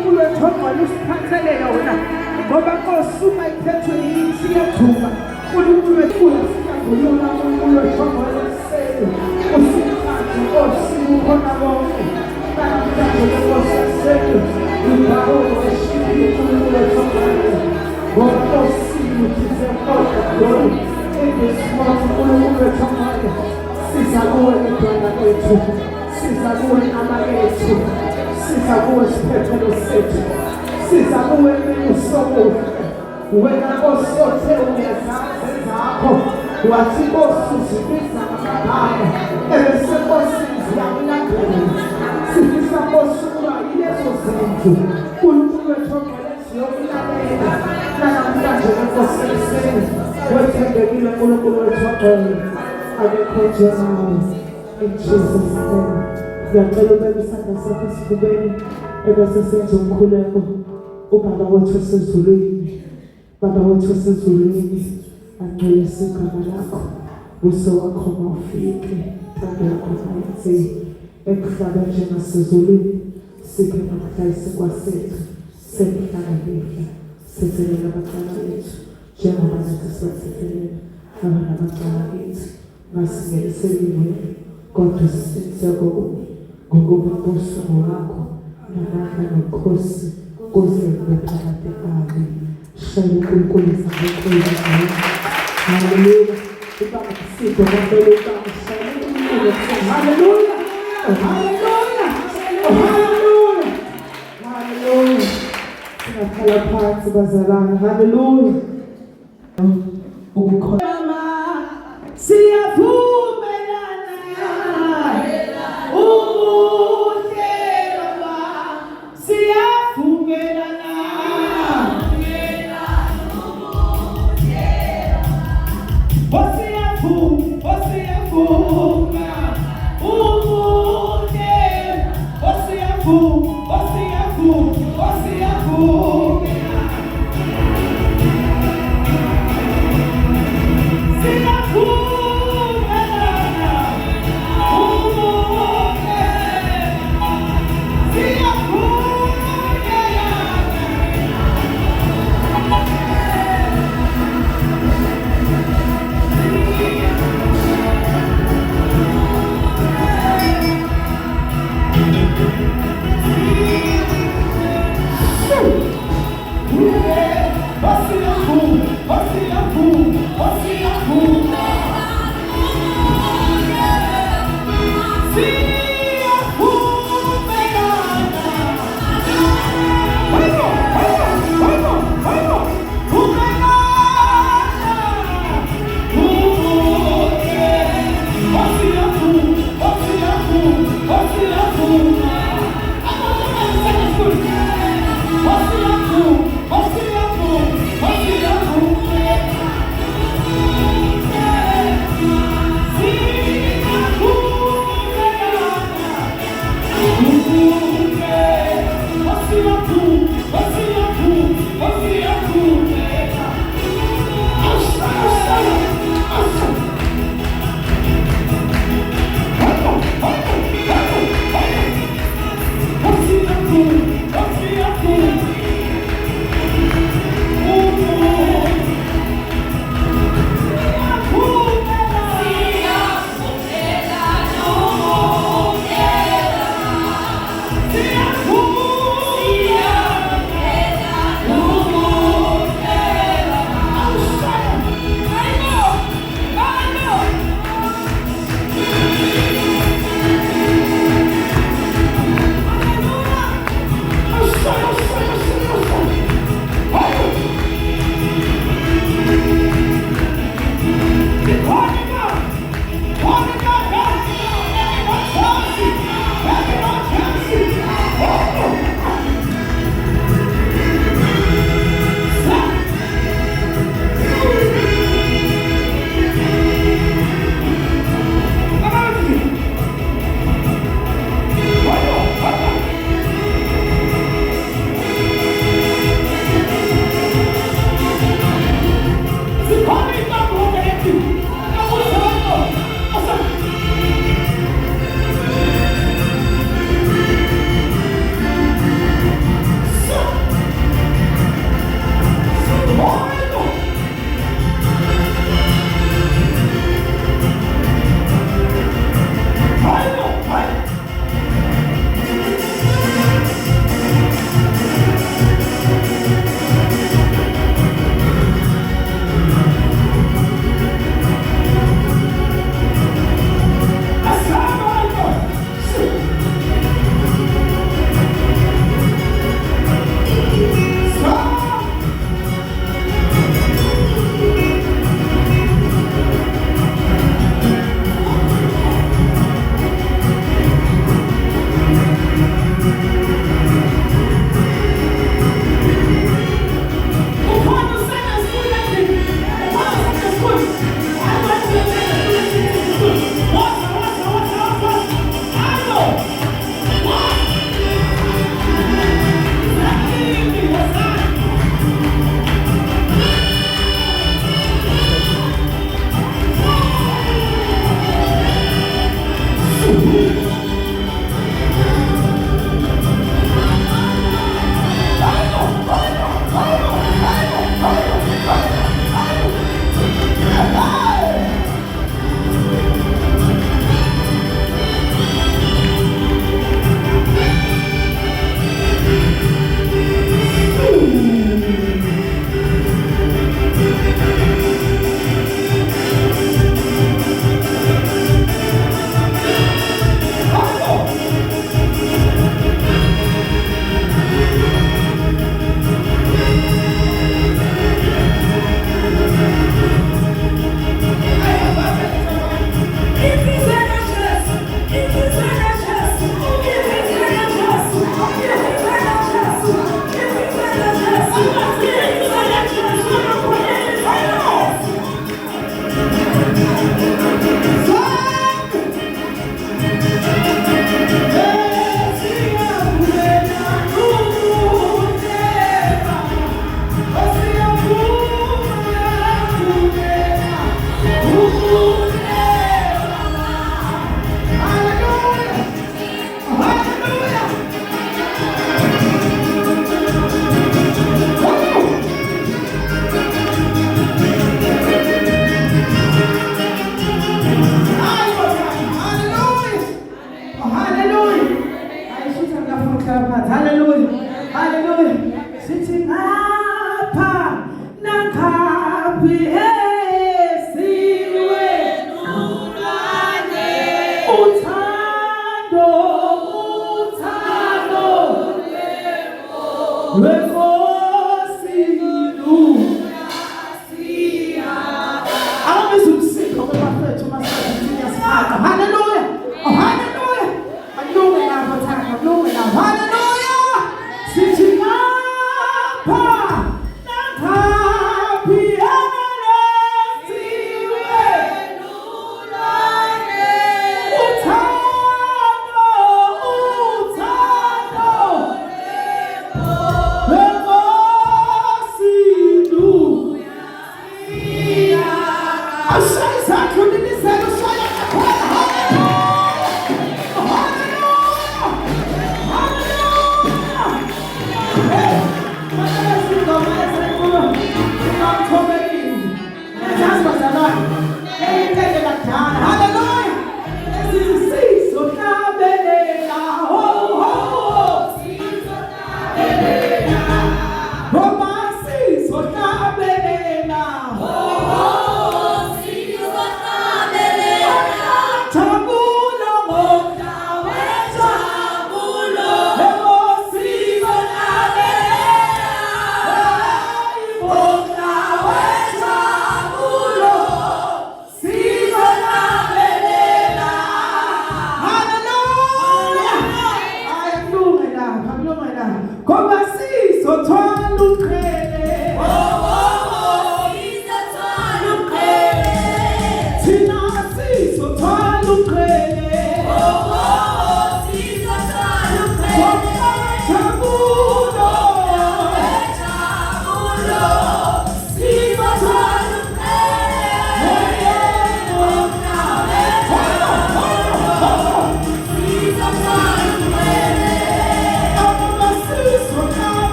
uNkulunkulu wethu ongcwele usiphathele yona ngoba Nkosi uma iphethwe yini siyathuka uNkulunkulu wethu uyasijabulula uNkulunkulu wethu ongcwele senu usiphathe Nkosi ukhona bonke namhlanje Nkosi senu indawo eshiye uNkulunkulu wethu ongcwele ngoba Nkosi uthi kodwa glory in this month uNkulunkulu wethu ongcwele siza kuwe edwala lethu siza kuwe ama ethu siza kuwe siphephelo sethu siza kuwe usobuhle wena Nkosi othe uyazazi zakho wathi Nkosi uzibiza ngabanye ebese Nkosi ziyakulandela sifisa Nkosi ukuba yilezo zinto uNkulunkulu wethu ongcwele siyokulalela namhlanje Nkosi eseni wethembekile uNkulunkulu wethu ongcwele akekho njengawe in Jesus name. Ngiyacela ubeke isandla sakho esifubeni ebese senze umkhuleko uBaba wethu osezulwini Baba wethu osezulwini angcwelise igama lakho buso wakho mawufike thando yakho mayenze ekuhlaba njengasezulwini siphe nokuhlayisa kwasethu sekuhlala lehla sethelela abacala bethu njengoba nathi sibathethelela abacala bethu ngasingeliseliwe kodwa sisenzeko ngokuba ubuso wakho namandla nokhosi kuze kube phakade kabi shaya uNkulunkulu ezinkulu haleluya ubaba kusipho ngempela ubaba shaya uNkulunkulu haleluya haleluya haleluya haleluya singakhala phansi bazalwane haleluya ukukhona siyavumelana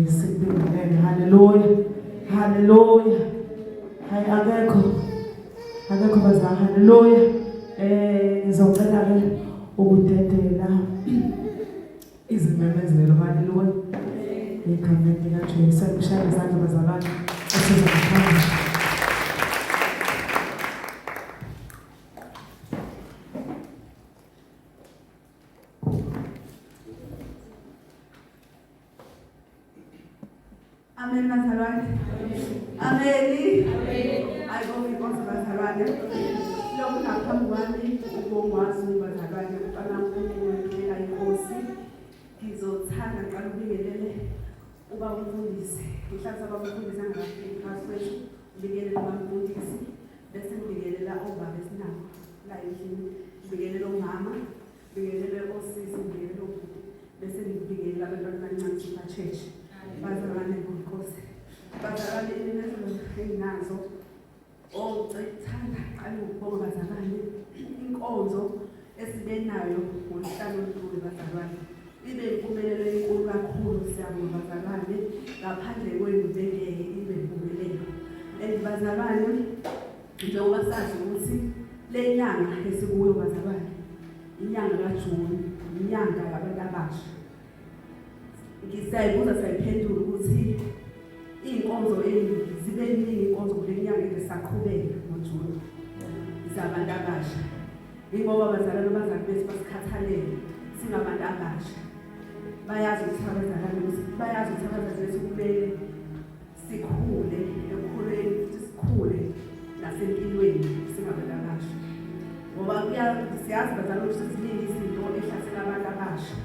sikubingelele. Haleluya. Haleluya. Hayi akekho bazali. Haleluya. Ngizocela ke ukudedela izimemezelo. Haleluya. Igama likaJesu sekushaya izandla bazalwane esizokuhamba. Amen bazalwane. Amen. Ayibonge inkosi bazalwane. Lokhu ngaphambi kwami ukungwazi bazalwane umfana uNkulunkulu inkosi. Ngizothanda ngicela ukubingelele uba umfundisi. Ngihlala abafundisi angafiki phakathi kwethu. Ubingelele abafundisi bese ngibingelela obaba esinako la endlini. Ngibingelela umama, ngibingelela osisi, ngibingelela obhuti. Bese ngibingelela abantwana abancane church. Bazalwane nkosi. Bazalwane imezelo enginazo. Ngicela qala ukubonga bazalwane inkonzo esibenayo ngolhlalo olukhulu bazalwane. Ibe impumelelo enkulu kakhulu siyabonga bazalwane. Ngaphandle kwenu bengeke ibe impumelelo. Bazalwane njengoba sazi ukuthi le nyanga esikuyo bazalwane inyanga kaJuni, inyanga yabantu abasha. Ngisayibuza sayiphendula ukuthi inkonzo zibe ningi inkonzo kule nyanga esaqhubeka ngoJuni zabantu abasha. Ingoba bazalwane abazali bethu basikhathalele singabantu abasha. Bayazi ukuthi abazalwane bayazi ukuthi abazali bethu kumele sikhule ekukhuleni futhi sikhule nasempilweni singabantu abasha. Ngoba siyazi bazalwane ukuthi ziningi izinto ehlasela abantu abasha.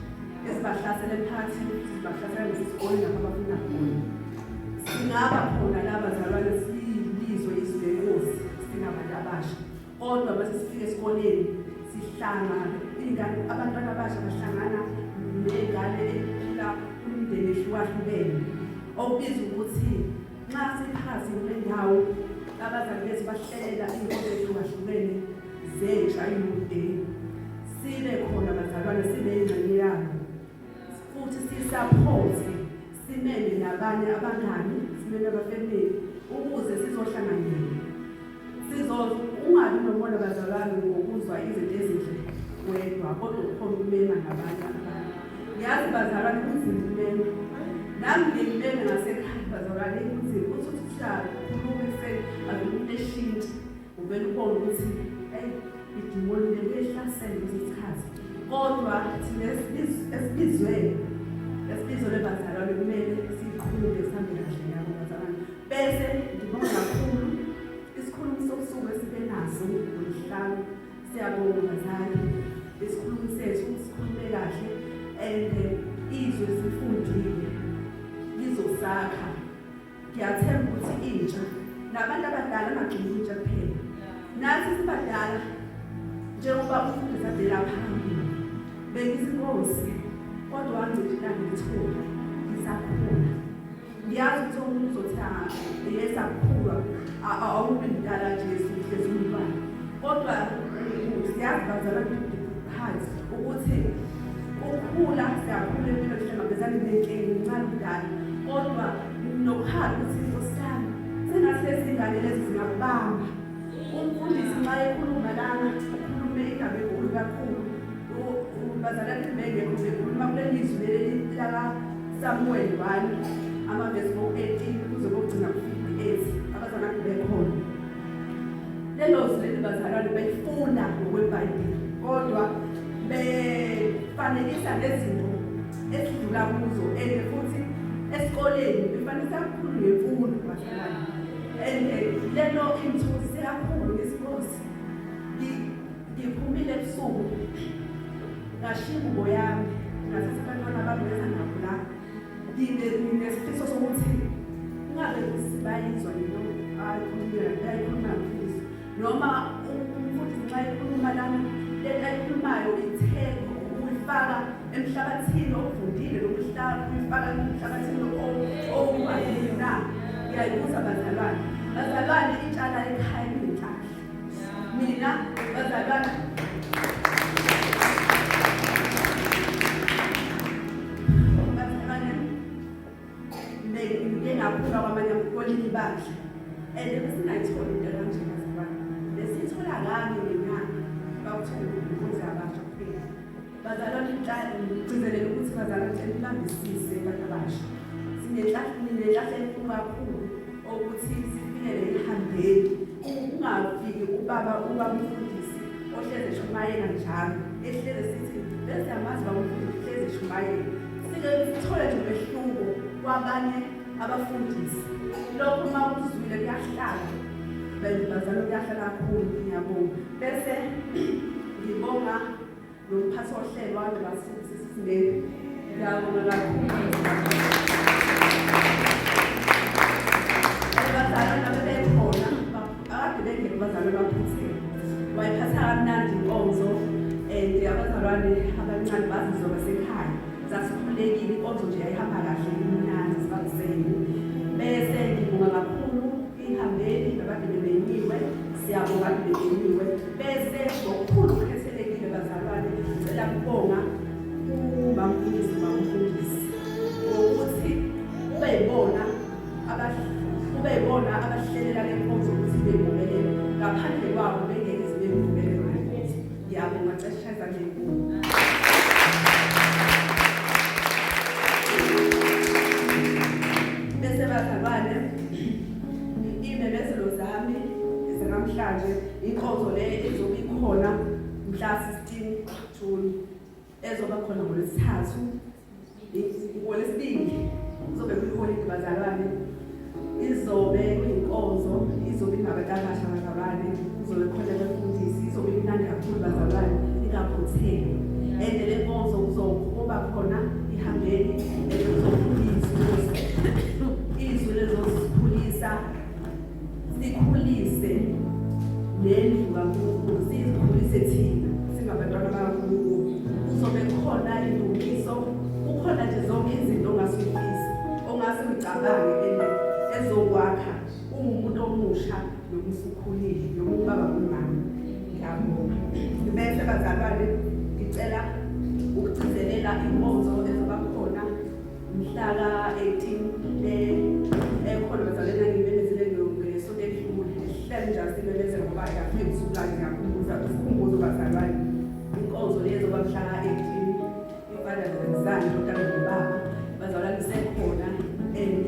Esibahlasela emphakathini, sibahlasela nesikoleni lapho abafuna khona. Singaba khona la bazalwane siyizwe izwi lenkosi singabantu abasha. Kodwa bese sifike esikoleni sihlangana ingane abantwana abasha bahlangana nezingane ezikhula umndeni ehlukahlukene. Okubizwa ukuthi nxa siphakathi kule ndawo abazali bethu bahlelela inkonzo ehlukahlukene zentsha yomndeni. Sibe khona bazalwane sibe ingxenye yabo. Futhi sisaphothi simele nabanye abangani simele abafamily ukuze sizohlanganyela ungabi nomona bazalwane ngokuzwa izinto ezinhle wedwa kodwa ukhona ukumema nabanye abantu. Ngiyazi bazalwane kunzima kumema nami ngimeme ngasekhaya bazalwane kunzima ukuthi uthishara ukhulume ekuseni akumuntu eshintshe uvele ubone ukuthi idimoni lehlasele isikhathi. Kodwa thina esibizwe bazalwane kumele sikhulume sihambe kahle yabo bazalwane. Bese ngibonga kakhulu isikhulumi sokusuku esibe naso ngolhlanu. Siyabonga bazalwane isikhulumi sethu sikhulume kahle and izwe sifundile lizosakha. Ngiyathemba ukuthi intsha nabantu abadala bangagcini intsha kuphela. Nathi sibadala njengoba umfundisi adela phambili bengizinkosi kodwa wangicela ngithuka ngisakhula. Ngiyazi ukuthi umuntu uzothi yesakhula awube mdala nje esizulwane. Kodwa siyazi bazalwane phansi ukuthi ukukhula siyakhula empilo sihlangabezana nenkinga incane kudala. Kodwa nokuhala ukuthi Nkosiyami sengathi lezingane lezi zingakubamba. Umfundisi nxa ekhuluma lana ukhulume indaba enkulu kakhulu. Bazalwane bengekho bekhuluma kuleli izwi leli laka Samuel 1 amavesi 18 kuze kugcina ku-58 abazalwane bekhona. Lelo zwi leli bazalwane belifunda ngokweBhayibheli kodwa befanekisa nezinto esidlula kuzo and futhi esikoleni befanisa kakhulu ngemfundo bazalwane. And lelo imthusi kakhulu ngesikhosi ngiphumile ebusuku ngashiya ingubo yami nasesabantwana babeza nabo la nginesifiso sokuthi ngabe sibayizwa yino ayikhuluma ngisi noma umfundisi nxa ekhuluma lana lento ayikhulumayo itheko ukuyifaka emhlabathini ovundile ukuyifaka emhlabathini owuvandile na. Ngiyayibuza bazalwane itshala ekhaya inenhlahla. Mina bazalwane bengaphula kwamanye kolini bakhe and besingayitholi into kanje bazalwane besithola ngani ngenyanga bakuthola ukuze abasha kuphela bazalwane ngigcizelela ukuthi bazalwane nibambisise abantu abasha sinenhlahla enkulu kakhulu ukuthi sifikele ihambeni ungafiki ubaba umfundisi ohleze eshumayela njalo ehleze sithi lesiyamazi bamfundisi ehleze eshumayela sithole nje umehluko kwabanye abafundisi lokho uma uzwile kuyahlala bazalwane kuyahlala kakhulu ngiyabonga bese ngibonga nomphathi wohlelo wami basisindeni ngiyabonga kakhulu abazalwane abebekhona akade bengeke bazalwane baphuthele wayiphatha kamnandi inkonzo and abazalwane abancane bazizwa basekhaya sasikhululekile inkonzo nje yayihamba kahle imnandi sibambisene bese ngibonga kakhulu ihambeli nabantu bebenyiwe siyabonga bebenyiwe bese ngokukhulu ukhethelekile bazalwane ngicela ukubonga ubamfundisi ukuthi kube yibona abahlelela le nkonzo ukuthi bempumelelo ngaphandle kwabo bengeke zibe impumelelo le nkonzo ngiyabonga cishe ezandleni enkulu bese bazalwane imemezelo zami namhlanje inkonzo le ezobe ikhona mhla 16 June ezoba khona ngolesithathu ngolesibili kuzobe kuyiholide bazalwane izobe kuyinkonzo izobe inabantu abasha bazalwane kuzobe khona abafundisi izobe imnandi kakhulu bazalwane ingaphutheki and le nkonzo kuzoba khona ihambeli ezokufundisa izwi lezosikhulisa sikhulise lendlu kaNkulunkulu sizikhulise thina singabantwana bakaNkulunkulu kuzobe khona indumiso kukhona nje zonke izinto ongasifisa ongase ucabange ezokwakha umuntu omusha nomusukhulile nomubaba kumama ngiyabonga bese bazalwane ngicela ukugcizelela inkonzo ezoba khona mhla ka-18 ekhona bazalwane ngibemezele ngesonto edlule hleli njalo sibemezele ngoba yafika usuku la ngiyakhumbuza isikhumbuzo bazalwane inkonzo le ezoba mhla ka-18 ifana nezizani ndodana nobaba bazalwane isekhona and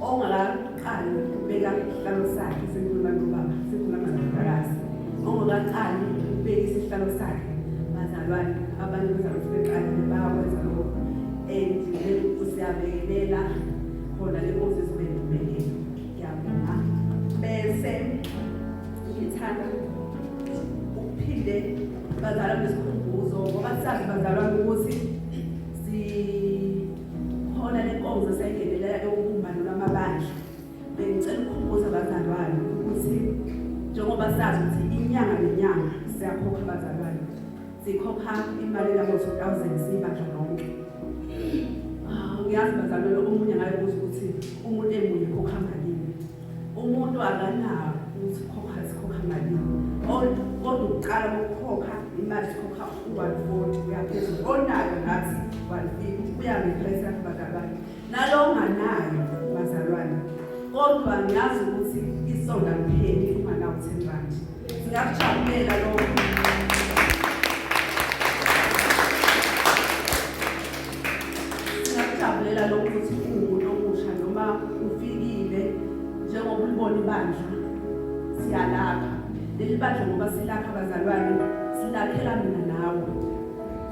ongakaqali ukubeka isihlalo sakhe sikhuluma nobaba sikhuluma nodakazi ongakaqali ukubeka isihlalo sakhe bazalwane abanye bazalwane sebeqalile bayakwenza lokho and siyabekelela khona le nkonzo izobe impumelelo ngiyabonga bese ngithanda ukuphinde bazalwane isikhumbuzo ngoba sazi bazalwane ukuthi sikhona le nkonzo sayingenelela yokubumbano lwamabandla bengicela ukukhumbuza abazalwane ukuthi njengoba sazi ukuthi inyanga nenyanga siyakhokha abazalwane sikhokha imali yabo-2000 siyibandla lonke ngiyazi bazalwane omunye ngayibuza ukuthi umuntu emunye khokha malini umuntu akanawo ukuthi sikhokha malini kodwa ukuqala kokukhokha imali sikhokha u-140 uyaphezulu onayo ngathi 150 kuyangephesa bazalwane nalo onganayo bazalwane kodwa ngiyazi ukuthi isonto alipheli unganawo 10 rand singakujabulela lokho singakujabulela lokho ukuthi umuntu omusha noma ufikile njengoba ulibona ibandla siyalapha leli bandla ngoba silapha abazalwane silakhela mina nawe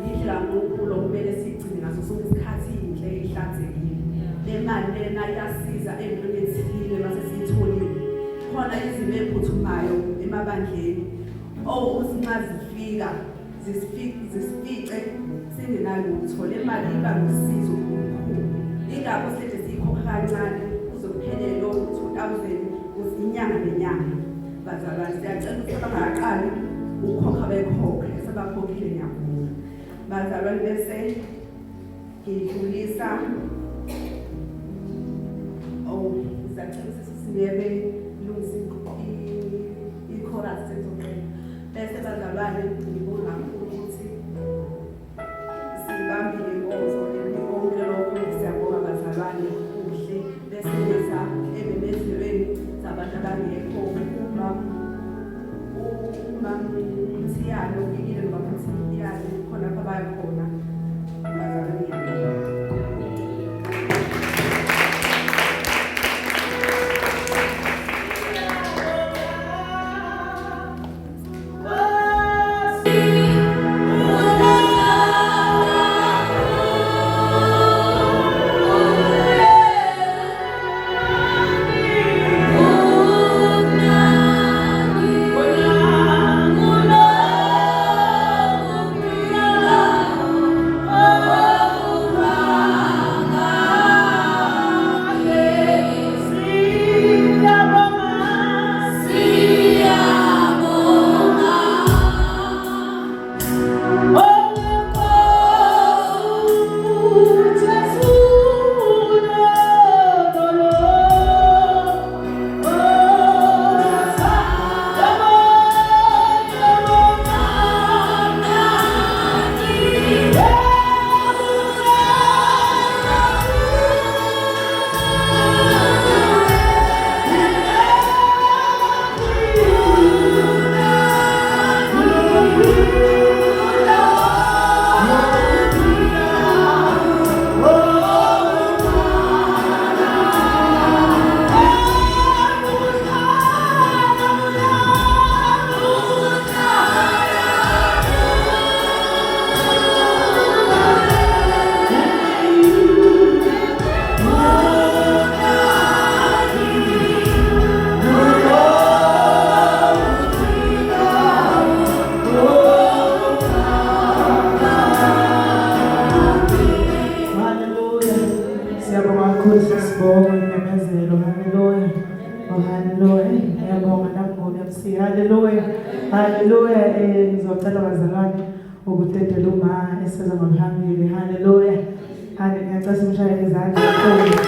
indlela kaNkulunkulu okumele sigcine ngaso sonke isikhathi inhle ihlanzekile le mali lena iyasiza entweni ethile mase siyitholile khona izimo ephuthumayo emabandleni ukuthi uma zifika zisifice singenalutho le mali iba lusizo olukhulu ingakho silethe siyikhokha kancane uzokuphelela 2000 inyanga nenyanga bazalwane siyacela ukuthi abangaqali ukukhokha bekhokhe sebakhokhile ngiyabonga bazalwane bese ngidlulisa siyacela sisiyebe lungisa i-chorus sezoqela bese bazalwane ngibonga kakhulu ukuthi sibambile inkonzo konke lokho siyabonga bazalwane kuhle esebenzisa ememezweni zabantu abangekho umamthiyane ubikile nobamthiyane khona lapho abayakhona bazalwane. Hallelujah. Hallelujah. Ngizocela bazalwane ukudedela uma eseza ngaphambi. Hallelujah. Ngiyacela simshayele izandla.